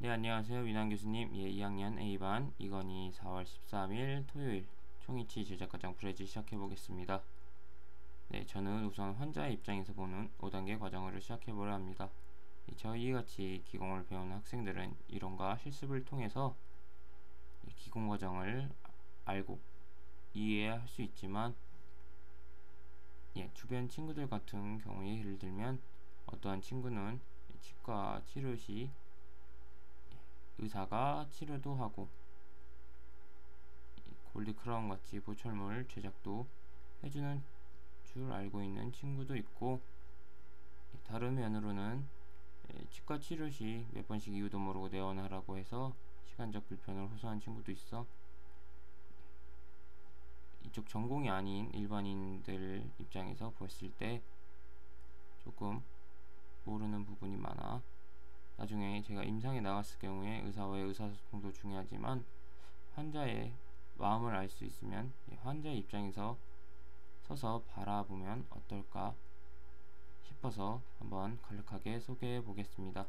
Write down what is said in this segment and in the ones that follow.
네, 안녕하세요. 위난 교수님. 2학년 A반 이건희 4월 13일 토요일 총이치 제작 과정 프레즈 시작해 보겠습니다. 네, 저는 우선 환자의 입장에서 보는 5단계 과정을 시작해 보려 합니다. 저희 같이 기공을 배우는 학생들은 이론과 실습을 통해서 기공 과정을 알고 이해할 수 있지만 주변 친구들 같은 경우에 예를 들면 어떠한 친구는 치과 치료 시 의사가 치료도 하고 골드 크라운 같이 보철물 제작도 해주는 줄 알고 있는 친구도 있고, 다른 면으로는 치과 치료 시 몇 번씩 이유도 모르고 내원하라고 해서 시간적 불편을 호소하는 친구도 있어. 이쪽 전공이 아닌 일반인들 입장에서 봤을 때 조금 모르는 부분이 많아. 나중에 제가 임상에 나갔을 경우에 의사와의 의사소통도 중요하지만 환자의 마음을 알 수 있으면 환자의 입장에서 서서 바라보면 어떨까 싶어서 한번 간략하게 소개해 보겠습니다.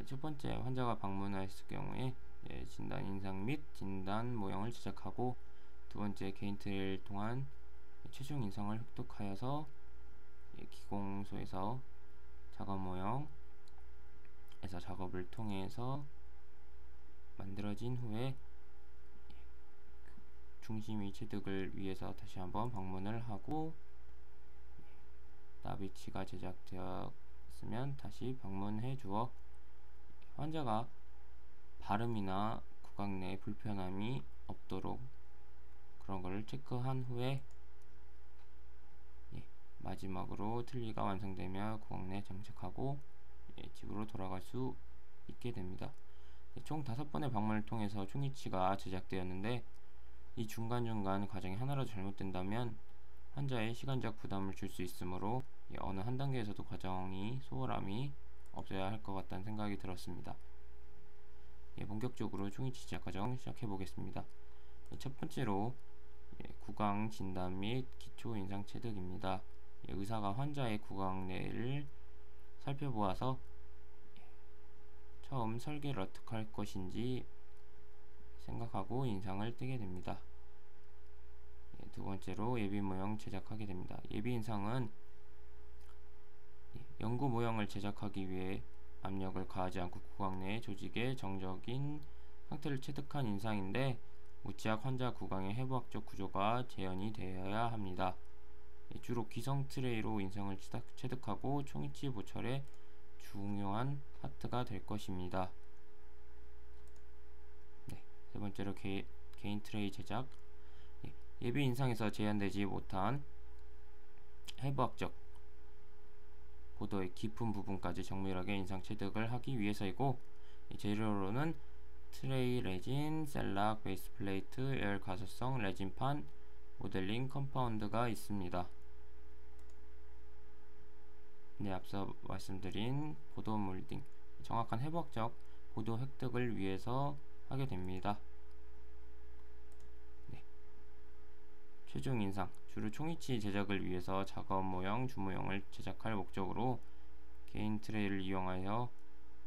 첫 번째, 환자가 방문했을 경우에 진단 인상 및 진단 모형을 제작하고, 두 번째, 개인 트레이를 통한 최종 인상을 획득하여서 기공소에서 작업 모형에서 작업을 통해서 만들어진 후에 중심이 체득을 위해서 다시 한번 방문을 하고, 나비치가 제작되었으면 다시 방문해 주어 환자가 발음이나 구강 내 불편함이 없도록 그런 걸 체크한 후에 마지막으로 틀니가 완성되며 구강 내 장착하고 집으로 돌아갈 수 있게 됩니다. 총 5번의 방문을 통해서 총이치가 제작되었는데, 이 중간중간 과정이 하나라도 잘못된다면 환자의 시간적 부담을 줄 수 있으므로 어느 한 단계에서도 과정이 소홀함이 없어야 할 것 같다는 생각이 들었습니다. 본격적으로 총이치 제작 과정 시작해 보겠습니다. 첫 번째로 구강 진단 및 기초 인상 체득입니다. 의사가 환자의 구강 내를 살펴보아서 처음 설계를 어떻게 할 것인지 생각하고 인상을 뜨게 됩니다. 두 번째로 예비 모형 제작하게 됩니다. 예비 인상은 연구 모형을 제작하기 위해 압력을 가하지 않고 구강 내 조직의 정적인 상태를 체득한 인상인데, 무취약 환자 구강의 해부학적 구조가 재현이 되어야 합니다. 주로 기성 트레이로 인상을 체득하고 총이치 보철의 중요한 파트가 될 것입니다. 세 번째로 개인 트레이 제작. 예비 인상에서 제한되지 못한 해부학적 고도의 깊은 부분까지 정밀하게 인상 체득을 하기 위해서이고, 재료로는 트레이 레진, 셀락, 베이스 플레이트, 에어 가소성, 레진판, 모델링 컴파운드가 있습니다. 앞서 말씀드린 보도 몰딩, 정확한 해부학적 보도 획득을 위해서 하게 됩니다. 최종 인상, 주로 총이치 제작을 위해서 작업 모형, 주모형을 제작할 목적으로 개인 트레이를 이용하여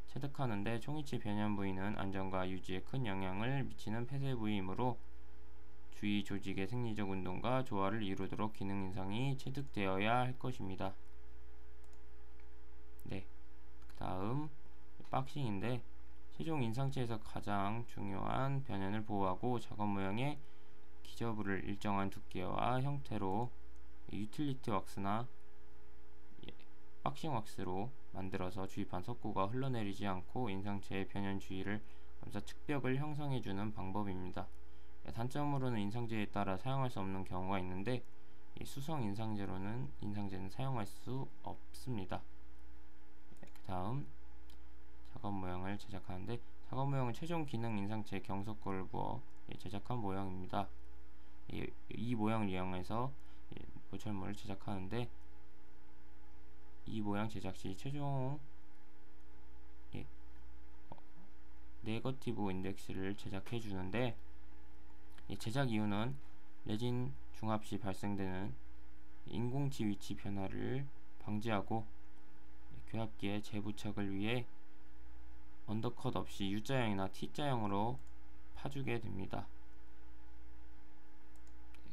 체득하는데, 총이치 변형 부위는 안전과 유지에 큰 영향을 미치는 폐쇄 부위이므로 주위 조직의 생리적 운동과 조화를 이루도록 기능 인상이 체득되어야 할 것입니다. 그 다음 박싱인데, 최종 인상체에서 가장 중요한 변연을 보호하고 작업 모형의 기저부를 일정한 두께와 형태로 유틸리티 왁스나 박싱 왁스로 만들어서 주입한 석고가 흘러내리지 않고 인상체의 변연 주위를 감싸 측벽을 형성해주는 방법입니다. 단점으로는 인상제에 따라 사용할 수 없는 경우가 있는데, 수성 인상제는 사용할 수 없습니다. 그 다음 작업 모형을 제작하는데, 작업 모형은 최종 기능 인상체에 경석고를 부어 제작한 모형입니다. 이 모형을 이용해서 보철물을 제작하는데, 이 모양 제작 시 최종 네거티브 인덱스를 제작해 주는데, 제작 이유는 레진 중합 시 발생되는 인공치 위치 변화를 방지하고 교합기의 재부착을 위해 언더컷 없이 U자형이나 T자형으로 파주게 됩니다.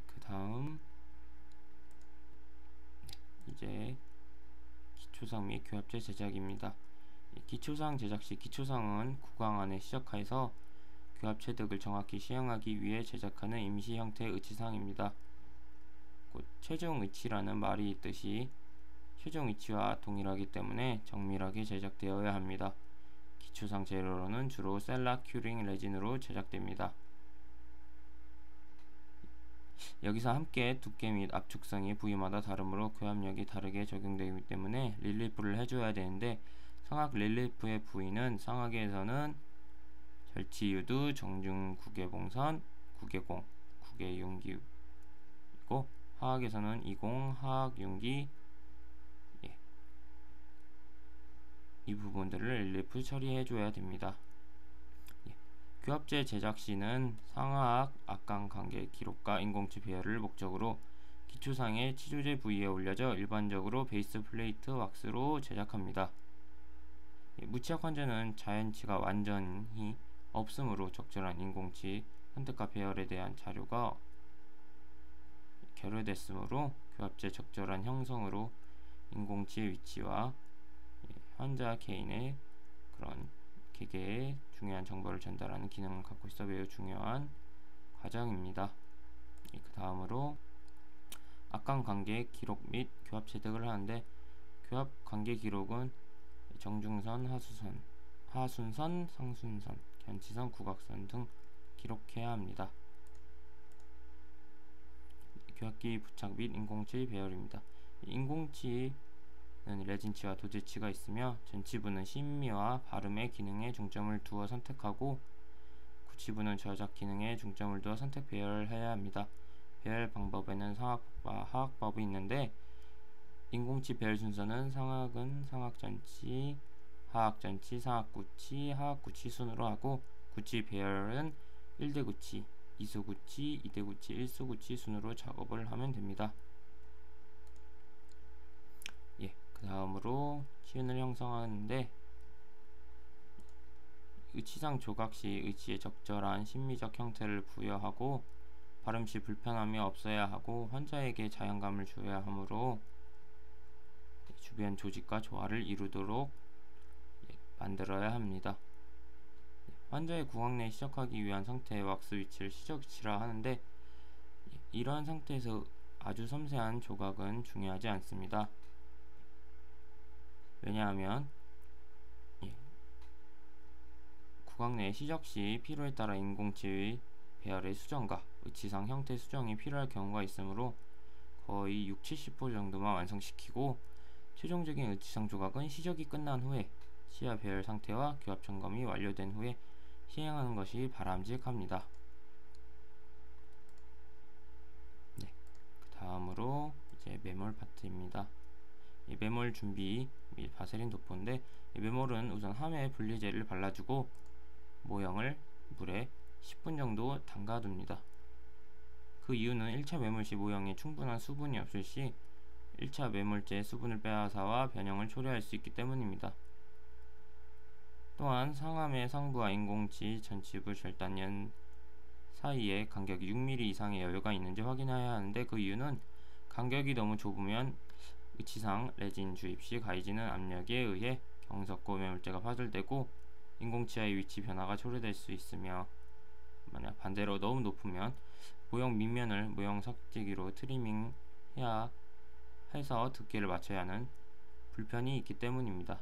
그 다음 이제 기초상 및 교합제 제작입니다. 기초상 제작 시 기초상은 구강 안에 시작해서 교합 체득을 정확히 시행하기 위해 제작하는 임시 형태의 의치상입니다. 곧 최종 의치라는 말이 있듯이 최종 의치와 동일하기 때문에 정밀하게 제작되어야 합니다. 기초상 재료로는 주로 셀라 큐링 레진으로 제작됩니다. 여기서 함께 두께 및 압축성이 부위마다 다르므로 교합력이 다르게 적용되기 때문에 릴리프를 해줘야 되는데, 상악 릴리프의 부위는 상악에서는 절치유두, 정중 구개봉선, 구개공, 구개융기이고, 하악에서는 이공, 하악융기, 이 부분들을 릴리프 처리해줘야 됩니다. 교합제 제작 시는 상하악, 악강 관계 기록과 인공치 배열을 목적으로 기초상의 치조제 부위에 올려져 일반적으로 베이스 플레이트 왁스로 제작합니다. 무치약 환자는 자연치가 완전히 없으므로 적절한 인공치 선택과 배열에 대한 자료가 결여됐으므로 교합제 적절한 형성으로 인공치의 위치와 환자 개인의 그런 개개의 중요한 정보를 전달하는 기능을 갖고 있어 매우 중요한 과정입니다. 그 다음으로 악강 관계 기록 및 교합 체득을 하는데, 교합 관계 기록은 정중선, 하수선, 하순선, 상순선, 견치선, 구각선 등 기록해야 합니다. 교합기 부착 및 인공치 배열입니다. 인공치는 레진치와 도제치가 있으며, 전치부는 심미와 발음의 기능에 중점을 두어 선택하고, 구치부는 저작 기능에 중점을 두어 선택 배열해야 합니다. 배열 방법에는 상악법과 하악법이 있는데, 인공치 배열 순서는 상악은 상악전치, 하악전치, 상악구치, 하악구치 순으로 하고, 구치 배열은 1대9치, 2소구치, 2대9치, 1소구치 순으로 작업을 하면 됩니다. 그 다음으로 치은을 형성하는데, 의치상 조각 시 의치에 적절한 심미적 형태를 부여하고, 발음 시 불편함이 없어야 하고, 환자에게 자연감을 주어야 하므로 주변 조직과 조화를 이루도록 만들어야 합니다. 환자의 구강 시작하기 위한 상태의 왁스 위치를 시적 위치라 하는데, 이러한 상태에서 아주 섬세한 조각은 중요하지 않습니다. 왜냐하면 구강 내 시적 시 필요에 따라 인공치의 배열의 수정과 의치상 형태 수정이 필요할 경우가 있으므로 거의 60-70% 정도만 완성시키고, 최종적인 의치상 조각은 시적이 끝난 후에 시야 배열 상태와 교합 점검이 완료된 후에 시행하는 것이 바람직합니다. 그 다음으로 이제 메몰 파트입니다. 이 메몰 준비 및 바세린 도포인데, 이 메몰은 우선 함에 분리제를 발라주고 모형을 물에 10분 정도 담가둡니다. 그 이유는 1차 메몰 시 모형에 충분한 수분이 없을 시 1차 메몰제 수분을 빼앗아와 변형을 초래할 수 있기 때문입니다. 또한 상함의 상부와 인공치 전치부 절단연 사이에 간격이 6mm 이상의 여유가 있는지 확인해야 하는데, 그 이유는 간격이 너무 좁으면 의치상 레진 주입 시 가해지는 압력에 의해 경석고 매물재가 파절되고 인공치의 위치 변화가 초래될 수 있으며, 만약 반대로 너무 높으면 모형 밑면을 모형 삭제기로 트리밍 해야 해서 두께를 맞춰야 하는 불편이 있기 때문입니다.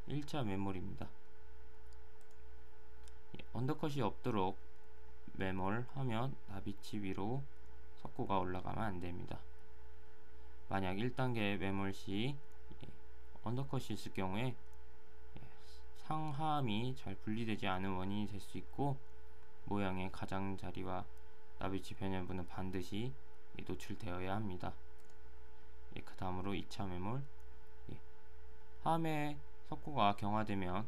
1차 메몰입니다. 언더컷이 없도록 메몰하면 나비치 위로 석고가 올라가면 안됩니다. 만약 1단계 메몰 시 언더컷이 있을 경우에 상하함이 잘 분리되지 않은 원인이 될 수 있고, 모양의 가장자리와 나비치 변연부는 반드시 노출되어야 합니다. 그 다음으로 2차 메몰. 함의 석고가 경화되면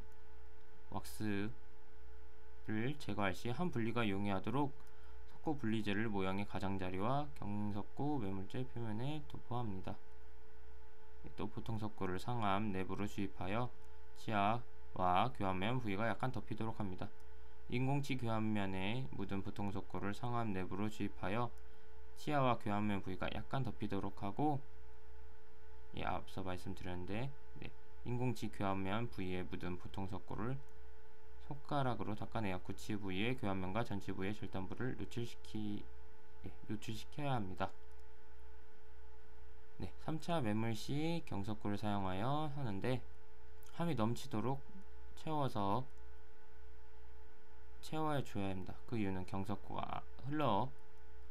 왁스를 제거할 시 함 분리가 용이하도록 석고 분리제를 모양의 가장자리와 경석고 매물재 표면에 도포합니다. 또 보통 석고를 상함 내부로 주입하여 치아와 교환면 부위가 약간 덮이도록 합니다. 인공치 교환면에 묻은 보통석고를 상암 내부로 주입하여 치아와 교환면 부위가 약간 덮이도록 하고, 앞서 말씀드렸는데, 인공치 교환면 부위에 묻은 보통석고를 손가락으로 닦아내어 구치 부위의 교환면과 전치 부위의 절단부를 노출시켜야 합니다. 3차 매물 시 경석고를 사용하여 하는데, 함이 넘치도록 채워야 줘야 합니다. 그 이유는 경석고가 흘러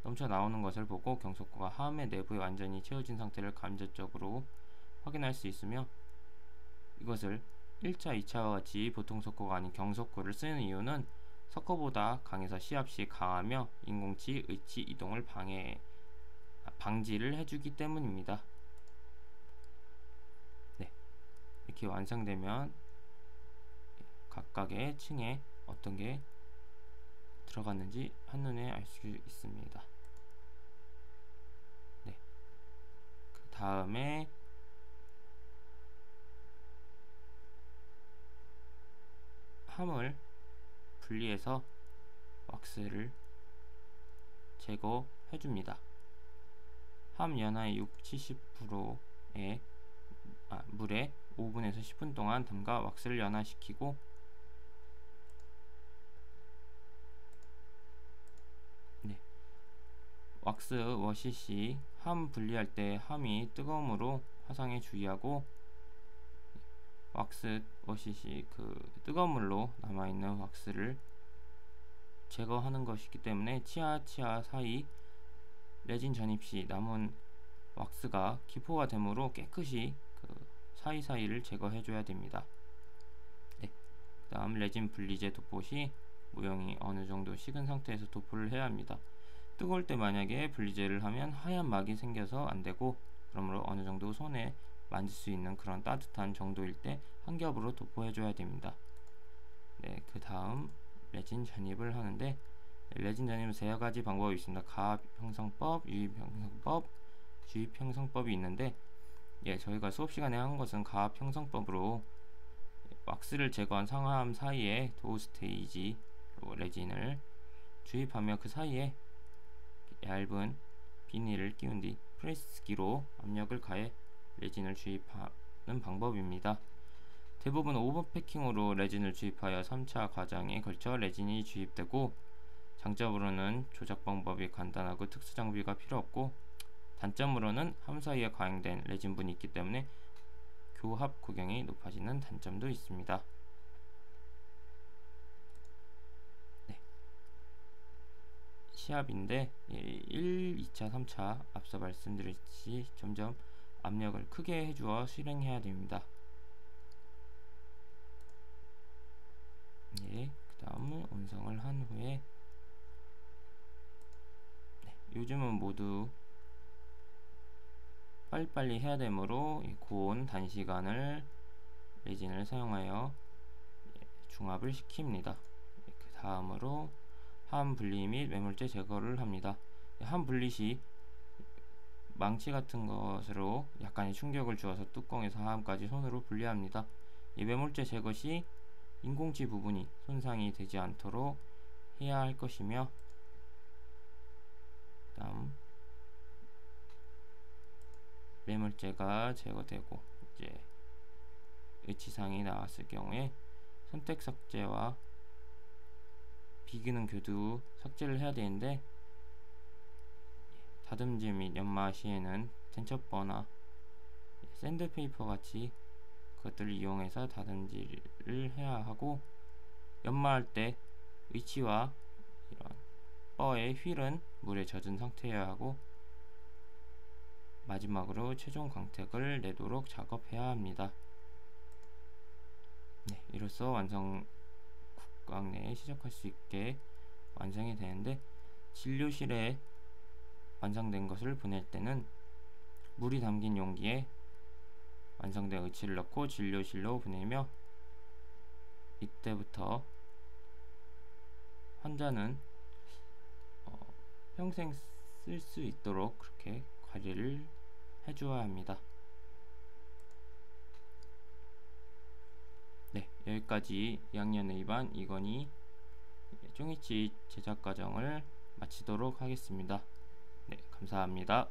넘쳐 나오는 것을 보고 경석고가 함의 내부에 완전히 채워진 상태를 간접적으로 확인할 수 있으며, 이것을 1차, 2차와 같이 보통석고가 아닌 경석고를 쓰는 이유는 석고보다 강해서 시합 시 강하며 인공치 의치 이동을 방지를 해주기 때문입니다. 이렇게 완성되면 각각의 층에 어떤 게 들어갔는지 한눈에 알 수 있습니다. 그 다음에 함을 분리해서 왁스를 제거해 줍니다. 함 연하의 60-70%의 물에 5분에서 10분 동안 담가 왁스를 연화시키고, 왁스 워시 시 함 분리할 때 함이 뜨거움으로 화상에 주의하고, 왁스 워시 시 그 뜨거운 물로 남아있는 왁스를 제거하는 것이기 때문에 치아 사이 레진 전입 시 남은 왁스가 기포가 되므로 깨끗이 그 사이사이를 제거해 줘야 됩니다. 그 다음 레진 분리제 도포 시 모형이 어느 정도 식은 상태에서 도포를 해야 합니다. 뜨거울 때 만약에 분리제를 하면 하얀 막이 생겨서 안 되고, 그러므로 어느 정도 손에 만질 수 있는 그런 따뜻한 정도일 때 한 겹으로 도포해 줘야 됩니다. 그 다음 레진 전입을 하는데, 레진 전입은 세 가지 방법이 있습니다. 가압 형성법, 유입 형성법, 주입 형성법이 있는데, 저희가 수업 시간에 한 것은 가압 형성법으로 왁스를 제거한 상하암 사이에 도어 스테이지 레진을 주입하며 그 사이에 얇은 비닐을 끼운 뒤 프레스기로 압력을 가해 레진을 주입하는 방법입니다. 대부분 오븐 패킹으로 레진을 주입하여 3차 과정에 걸쳐 레진이 주입되고, 장점으로는 조작 방법이 간단하고 특수 장비가 필요 없고, 단점으로는 함 사이에 가행된 레진분이 있기 때문에 교합 구경이 높아지는 단점도 있습니다. 시합인데 1, 2차, 3차 앞서 말씀드렸듯이 점점 압력을 크게 해주어 실행해야 됩니다. 그 다음은 온성을 한 후에, 요즘은 모두 빨리빨리 해야 되므로 고온 단시간을 레진을 사용하여 중합을 시킵니다. 그 다음으로 함 분리 및 매물재 제거를 합니다. 함 분리 시 망치 같은 것으로 약간의 충격을 주어서 뚜껑에서 하함까지 손으로 분리합니다. 이 매물재 제거 시 인공치 부분이 손상이 되지 않도록 해야 할 것이며, 다음 매물재가 제거되고 이제 의치상이 나왔을 경우에 선택 삭제와 비기능 교두 삭제를 해야 되는데, 다듬질 및 연마 시에는 텐처버나 샌드페이퍼 같이 그것들을 이용해서 다듬질을 해야 하고, 연마할 때 의치와 이런 뻐의 휠은 물에 젖은 상태여야 하고, 마지막으로 최종 광택을 내도록 작업해야 합니다. 이로써 완성 국각 내에 시작할 수 있게 완성이 되는데, 진료실에 완성된 것을 보낼 때는 물이 담긴 용기에 완성된 의치를 넣고 진료실로 보내며, 이때부터 환자는 평생 쓸 수 있도록 그렇게 관리를 해주어야 합니다. 여기까지 2학년 A반 이건희 종이집 제작 과정을 마치도록 하겠습니다. 네, 감사합니다.